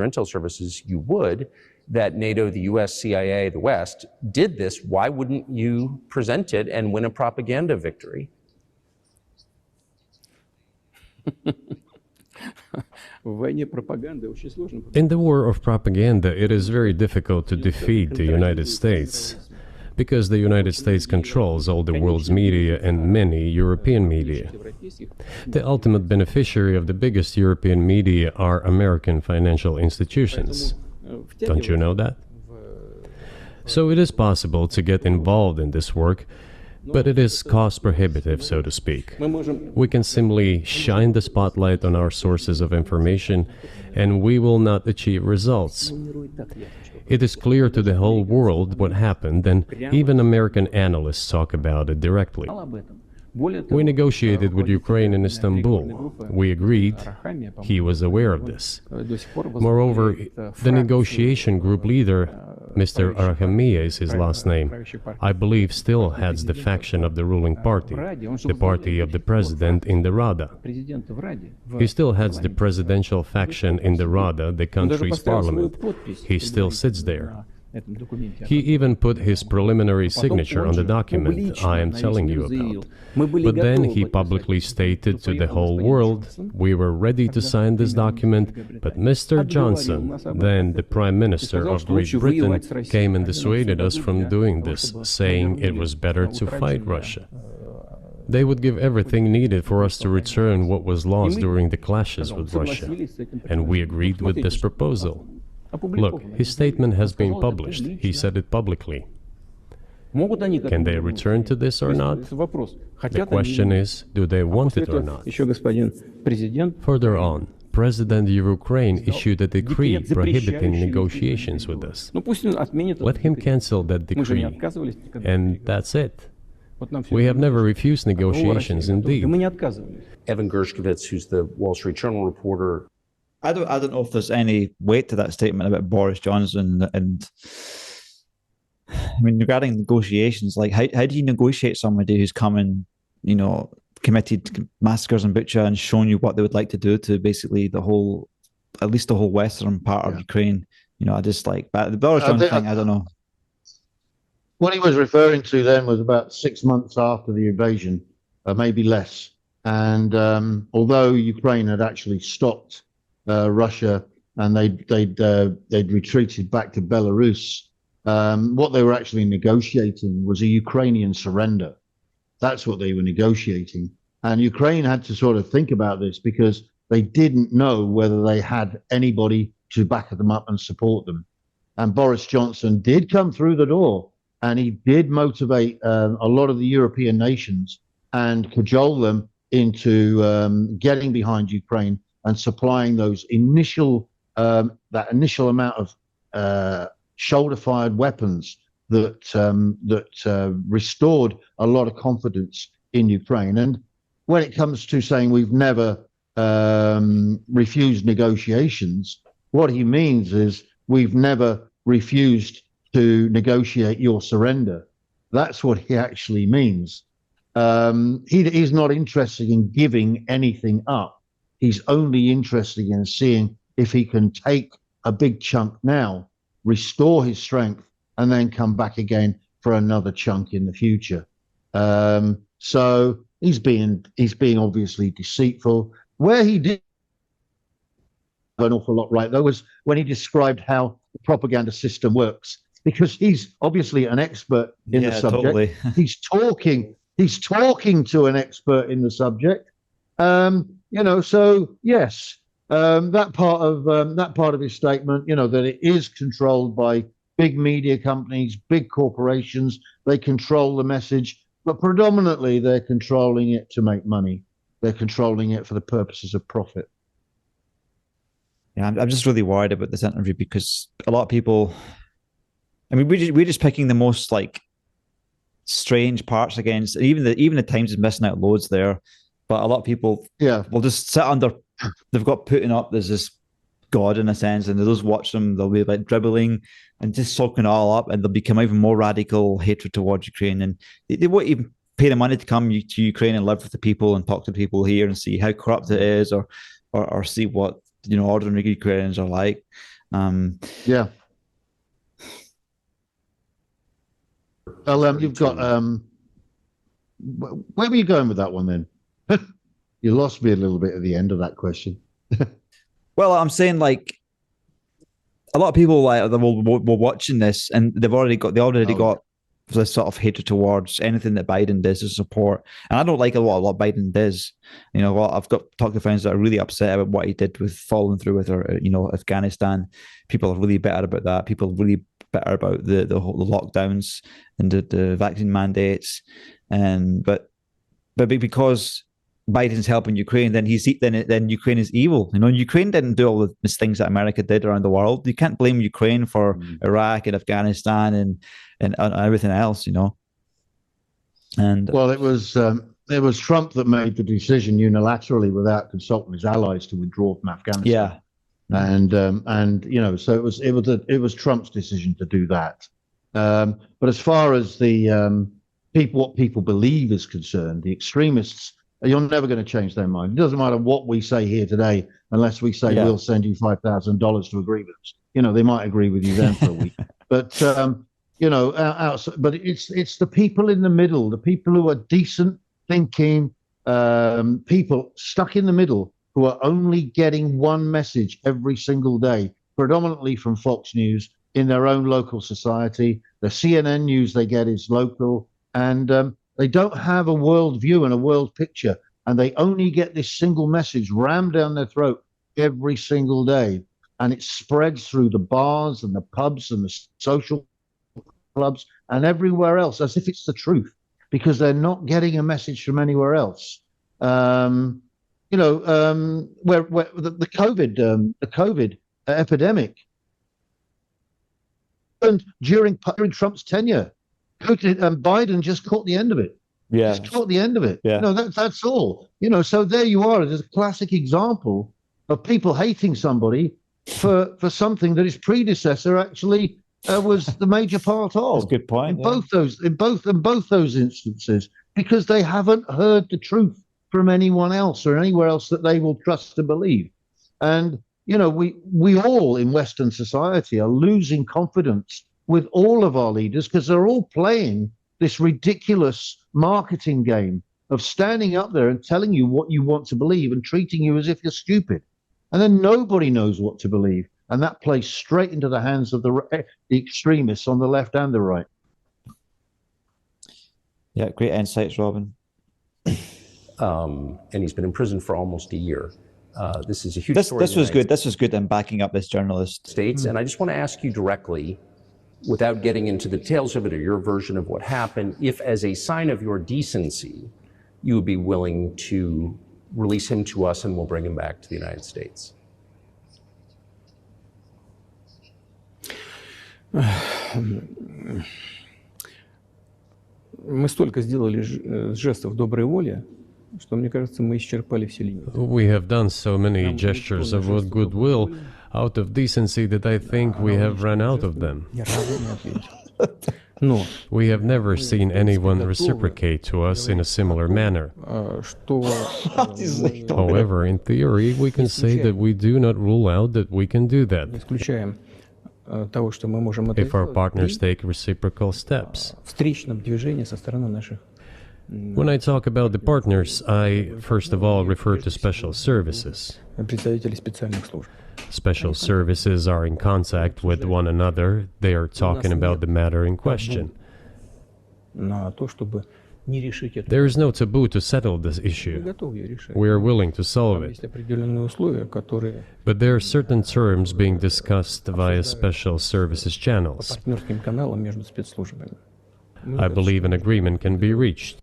Intel services, you would, that NATO, the US, CIA, the West did this. Why wouldn't you present it and win a propaganda victory? In the war of propaganda, it is very difficult to defeat the United States. because the United States controls all the world's media and many European media. The ultimate beneficiary of the biggest European media are American financial institutions. Don't you know that? So it is possible to get involved in this work, but it is cost prohibitive, so to speak. We can simply shine the spotlight on our sources of information, and we will not achieve results. It is clear to the whole world what happened, and even American analysts talk about it directly. We negotiated with Ukraine in Istanbul. We agreed. He was aware of this. Moreover, the negotiation group leader, Mr. Arachamia is his last name, I believe still heads the faction of the ruling party, the party of the president in the Rada. He still heads the presidential faction in the Rada, the country's parliament. He still sits there. He even put his preliminary signature on the document I am telling you about. But then he publicly stated to the whole world, we were ready to sign this document, but Mr. Johnson, then the Prime Minister of Great Britain, came and dissuaded us from doing this, saying it was better to fight Russia. They would give everything needed for us to return what was lost during the clashes with Russia, and we agreed with this proposal. Look, his statement has been published. He said it publicly. Can they return to this or not? The question is, do they want it or not? Further on, President of Ukraine issued a decree prohibiting negotiations with us. Let him cancel that decree, and that's it. We have never refused negotiations, indeed. Evan Gershkovich, who's the Wall Street Journal reporter. I don't know if there's any weight to that statement about Boris Johnson, and I mean, regarding negotiations, like how do you negotiate somebody who's coming, you know, committed massacres in Bucha and shown you what they would like to do to basically at least the whole western part of Ukraine? You know, I just like, but the Boris Johnson thing, I don't know. What he was referring to then was about 6 months after the invasion, maybe less. And although Ukraine had actually stopped Russia and they'd retreated back to Belarus, what they were actually negotiating was a Ukrainian surrender. That's what they were negotiating. And Ukraine had to sort of think about this because they didn't know whether they had anybody to back them up and support them. And Boris Johnson did come through the door, and he did motivate a lot of the European nations and cajole them into getting behind Ukraine and supplying those initial amount of shoulder-fired weapons that restored a lot of confidence in Ukraine. And when it comes to saying we've never refused negotiations, what he means is we've never refused to negotiate your surrender. That's what he actually means. He's not interested in giving anything up. He's only interested in seeing if he can take a big chunk now, restore his strength, and then come back again for another chunk in the future. So he's being obviously deceitful. Where he did an awful lot right, though, was when he described how the propaganda system works, because he's obviously an expert in the subject. Totally. He's talking to an expert in the subject. So yes, that part of his statement, that it is controlled by big media companies, big corporations. They control the message, but predominantly they're controlling it to make money. They're controlling it for the purposes of profit. Yeah, I'm just really worried about this interview because a lot of people, I mean, we're just picking the most like strange parts against, even the Times is missing out loads there, but a lot of people will just sit under, they've got Putin up, there's this God in a sense, and they'll just watch them, they'll be like dribbling and just soaking it all up, and they'll become even more radical hatred towards Ukraine, and they won't even pay the money to come to Ukraine and live with the people and talk to people here and see how corrupt it is, or see what ordinary Ukrainians are like. Well, you've got where were you going with that one then? You lost me a little bit at the end of that question. Well, I'm saying like a lot of people like were watching this, and they've already got this sort of hatred towards anything that Biden does to support. And I don't like a lot of what Biden does. You know, well, I've got talked to friends that are really upset about what he did with following through with, or Afghanistan. People are really bitter about that. People are really bitter about the lockdowns and the vaccine mandates. But because Biden's helping Ukraine, then Ukraine is evil. You know, Ukraine didn't do all the things that America did around the world. You can't blame Ukraine for Iraq and Afghanistan and everything else. You know. And well, it was Trump that made the decision unilaterally without consulting his allies to withdraw from Afghanistan. Yeah. And you know, so it was Trump's decision to do that. But as far as the what people believe is concerned, the extremists, you're never going to change their mind. It doesn't matter what we say here today, unless we say we'll send you $5,000 to agree with us. You know, they might agree with you then for a week. But you know, but it's the people in the middle, the people who are decent thinking people stuck in the middle, who are only getting one message every single day, predominantly from Fox News in their own local society. The CNN news they get is local, and they don't have a world view and a world picture, and they only get this single message rammed down their throat every single day, and it spreads through the bars and the pubs and the social clubs and everywhere else as if it's the truth, because they're not getting a message from anywhere else. You know, where the COVID epidemic, and during Trump's tenure, Putin and Biden just caught the end of it. Yeah, just caught the end of it. Yeah, no, that's all. You know, so there you are. There's a classic example of people hating somebody for something that his predecessor actually was the major part of. That's a good point. In both those instances, because they haven't heard the truth from anyone else or anywhere else that they will trust to believe. And you know, we all in Western society are losing confidence with all of our leaders, because they're all playing this ridiculous marketing game of standing up there and telling you what you want to believe and treating you as if you're stupid. And then nobody knows what to believe. And that plays straight into the hands of the extremists on the left and the right. Yeah, great insights, Robin. And he's been in prison for almost a year. This is a huge story. This was good. This was good in backing up this journalist. States. And I just want to ask you directly, without getting into the details of it or your version of what happened, if as a sign of your decency, you would be willing to release him to us and we'll bring him back to the United States. Мы столько сделали жестов доброй воли, что, мне кажется, мы исчерпали все лимиты. We have done so many gestures of goodwill out of decency that I think we have run out of them. We have never seen anyone reciprocate to us in a similar manner. However, in theory, we can say that we do not rule out that we can do that if our partners take reciprocal steps. When I talk about the partners, I first of all refer to special services. Special services are in contact with one another. They are talking about the matter in question. There is no taboo to settle this issue. We are willing to solve it. But there are certain terms being discussed via special services channels. I believe an agreement can be reached.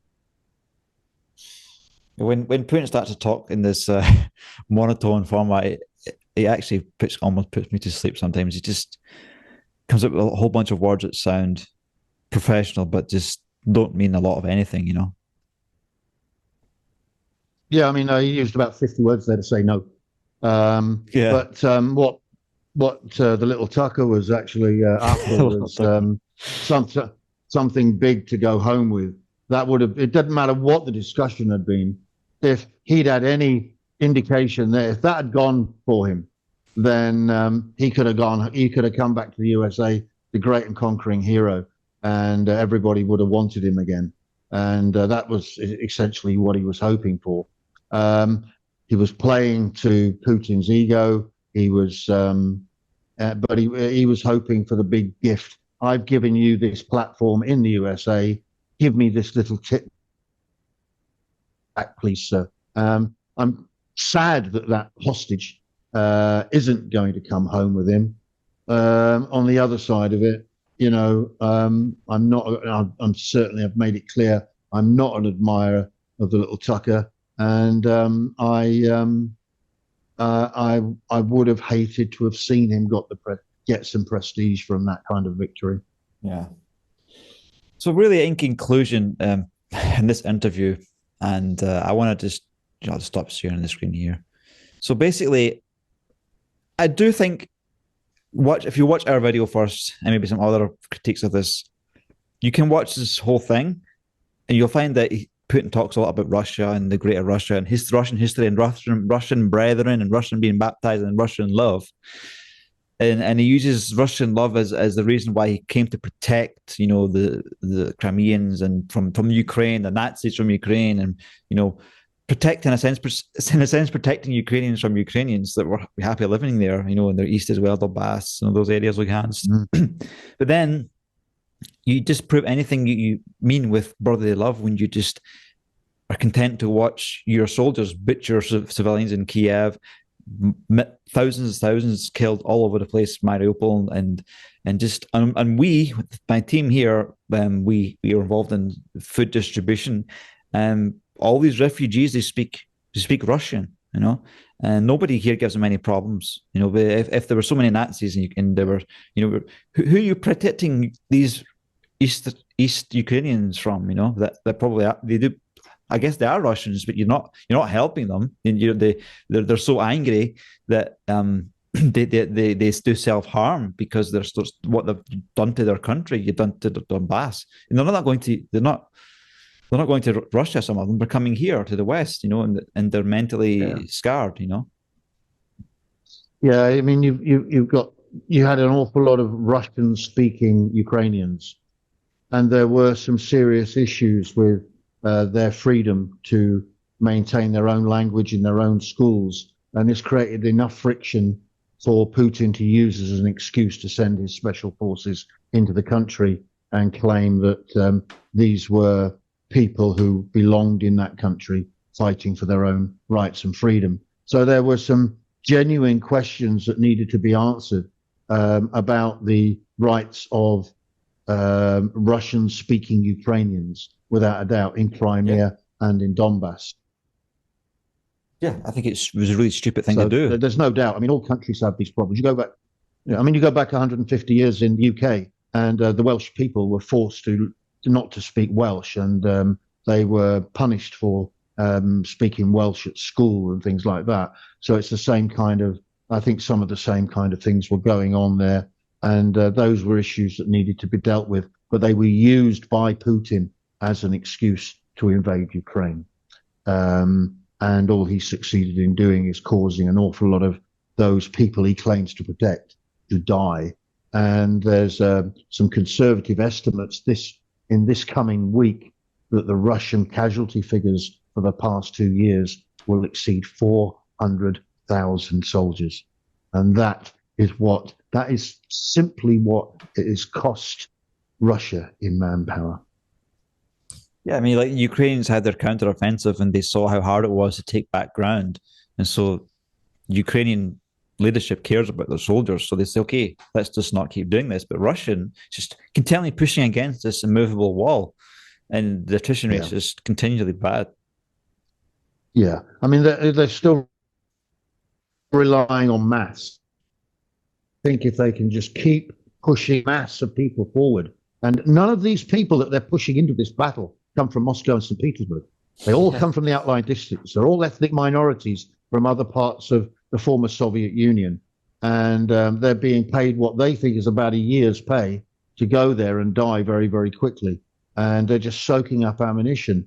When Putin starts to talk in this monotone format, it actually almost puts me to sleep sometimes. He just comes up with a whole bunch of words that sound professional, but just don't mean a lot of anything, you know? Yeah, I mean, he used about 50 words there to say no. But what the little Tucker was actually after was something big to go home with. That would have, it doesn't matter what the discussion had been. If he'd had any indication there, if that had gone for him, then he could have come back to the USA, the great and conquering hero, and everybody would have wanted him again. And that was essentially what he was hoping for. He was playing to Putin's ego. He was, but he was hoping for the big gift I've given you this platform in the USA. Give me this little tip back, please, sir. I'm sad that that hostage isn't going to come home with him. On the other side of it, you know, I'm certainly, I've made it clear, I'm not an admirer of the little Tucker, and I would have hated to have seen him get some prestige from that kind of victory. Yeah. So really, in conclusion, in this interview, and I want to just, I'll stop sharing the screen here. So basically, I do think, if you watch our video first, and maybe some other critiques of this, you can watch this whole thing, and you'll find that Putin talks a lot about Russia and the greater Russia and his Russian history and Russian brethren and Russian being baptized in Russian love. And he uses Russian love as the reason why he came to protect, you know, the Crimeans and from Ukraine, the Nazis from Ukraine, and, you know, protecting, in a sense, protecting Ukrainians from Ukrainians that were happy living there, you know, in the east as well, Donbass, you know, those areas like Lugansk. But then you disprove anything you mean with brotherly love when you just are content to watch your soldiers butcher civilians in Kyiv, thousands killed all over the place, Mariupol, and we, with my team here, we are involved in food distribution. All these refugees, they speak Russian, you know, and nobody here gives them any problems, you know. But if there were so many Nazis and there were, you know, who are you protecting these East Ukrainians from? You know, that probably they do. I guess they are Russians, but you're not helping them. And they're so angry that they do self-harm because they're what they've done to their country. You've done to Donbass, and they're not going to Russia. Some of them are coming here to the West, you know, and they're mentally scarred, you know. Yeah, I mean, you had an awful lot of Russian-speaking Ukrainians, and there were some serious issues with their freedom to maintain their own language in their own schools, and this created enough friction for Putin to use as an excuse to send his special forces into the country and claim that these were people who belonged in that country fighting for their own rights and freedom. So there were some genuine questions that needed to be answered about the rights of Russian-speaking Ukrainians, without a doubt, in Crimea and in Donbass. Yeah, I think it was a really stupid thing to do. There's no doubt. I mean, all countries have these problems. You go back, you go back 150 years in the UK, and the Welsh people were forced not to speak Welsh, and they were punished for speaking Welsh at school and things like that. So it's the same kind of, I think some of the same kind of things were going on there, and those were issues that needed to be dealt with, but they were used by Putin as an excuse to invade Ukraine. And all he succeeded in doing is causing an awful lot of those people he claims to protect to die. And there's some conservative estimates in this coming week that the Russian casualty figures for the past 2 years will exceed 400,000 soldiers. And that is simply what it has cost Russia in manpower. Yeah, I mean, like, Ukrainians had their counteroffensive and they saw how hard it was to take back ground. And so Ukrainian leadership cares about their soldiers. So they say, okay, let's just not keep doing this. But Russian just continually pushing against this immovable wall. And the attrition rate is just continually bad. Yeah, I mean, they're still relying on mass. I think if they can just keep pushing mass of people forward, and none of these people that they're pushing into this battle come from Moscow and St. Petersburg. They all come from the outlying districts. They're all ethnic minorities from other parts of the former Soviet Union. And they're being paid what they think is about a year's pay to go there and die very, very quickly. And they're just soaking up ammunition.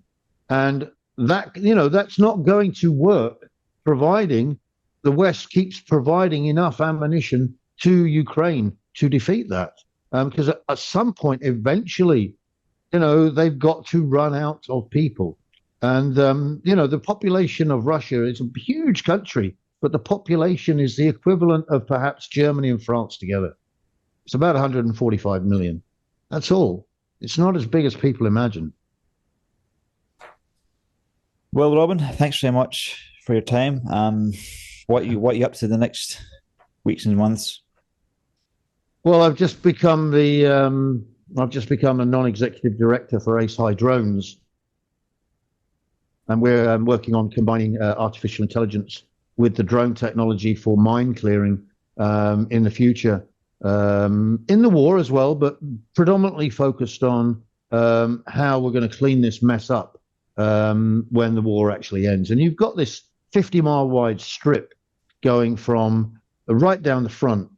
And that, that's not going to work, providing the West keeps providing enough ammunition to Ukraine to defeat that. Because at some point, eventually, they've got to run out of people. And, the population of Russia is a huge country, but the population is the equivalent of perhaps Germany and France together. It's about 145 million. That's all. It's not as big as people imagine. Well, Robin, thanks very much for your time. What you up to the next weeks and months? Well, I've just become a non-executive director for Ace High Drones, and we're working on combining artificial intelligence with the drone technology for mine clearing in the future, in the war as well, but predominantly focused on how we're going to clean this mess up when the war actually ends. And you've got this 50-mile wide strip going from right down the front,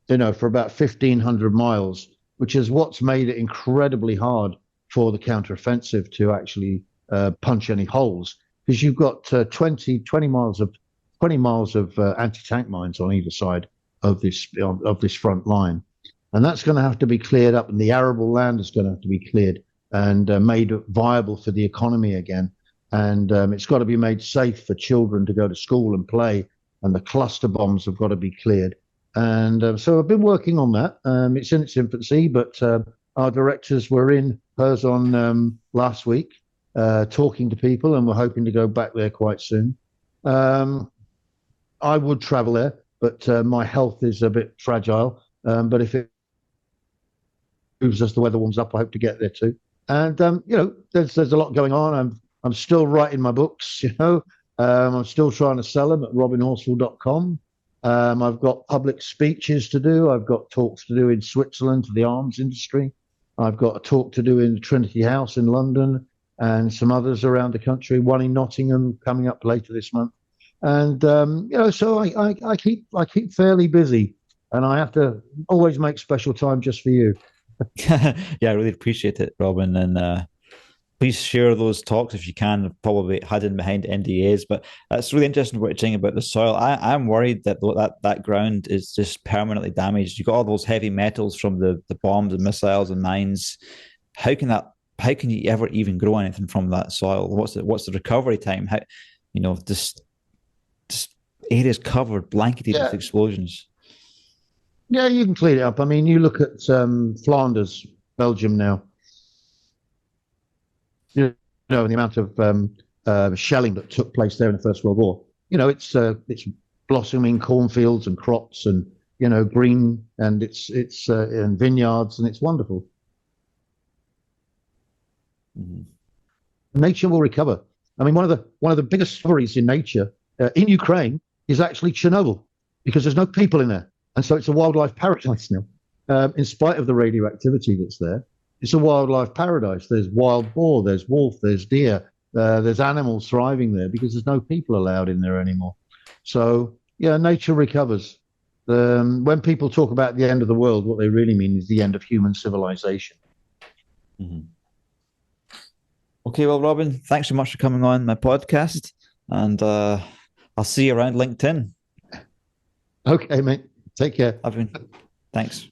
for about 1,500 miles, which is what's made it incredibly hard for the counteroffensive to actually punch any holes, because you've got 20 miles of anti-tank mines on either side of this front line, and that's going to have to be cleared up, and the arable land is going to have to be cleared and made viable for the economy again, and it's got to be made safe for children to go to school and play, and the cluster bombs have got to be cleared. And so I've been working on that. It's in its infancy, but our directors were in Kherson last week talking to people, and we're hoping to go back there quite soon. I would travel there, but my health is a bit fragile. But if it moves as the weather warms up, I hope to get there too. And there's a lot going on. I'm still writing my books. I'm still trying to sell them at robinhorsfall.com. I've got public speeches to do. I've got talks to do in Switzerland to the arms industry. I've got a talk to do in Trinity House in London, and some others around the country. One in Nottingham coming up later this month. And so I keep fairly busy, and I have to always make special time just for you. Yeah, I really appreciate it, Robin, and please share those talks if you can. Probably hidden behind NDAs, but it's really interesting what you're saying about the soil. I'm worried that that ground is just permanently damaged. You got all those heavy metals from the bombs and missiles and mines. How can you ever even grow anything from that soil? What's the recovery time? How, this area's covered, blanketed with explosions. Yeah, you can clean it up. I mean, you look at Flanders, Belgium now. The amount of shelling that took place there in the First World War. It's blossoming cornfields and crops and green, and it's and vineyards, and it's wonderful. Mm-hmm. Nature will recover. I mean, one of the biggest stories in nature in Ukraine is actually Chernobyl, because there's no people in there, and so it's a wildlife paradise now. In spite of the radioactivity that's there, it's a wildlife paradise. There's wild boar, there's wolf, there's deer, there's animals thriving there because there's no people allowed in there anymore. So yeah, nature recovers. When people talk about the end of the world, what they really mean is the end of human civilization. Mm-hmm. Okay, well, Robin, thanks so much for coming on my podcast, and I'll see you around LinkedIn. Okay, mate. Take care. Thanks.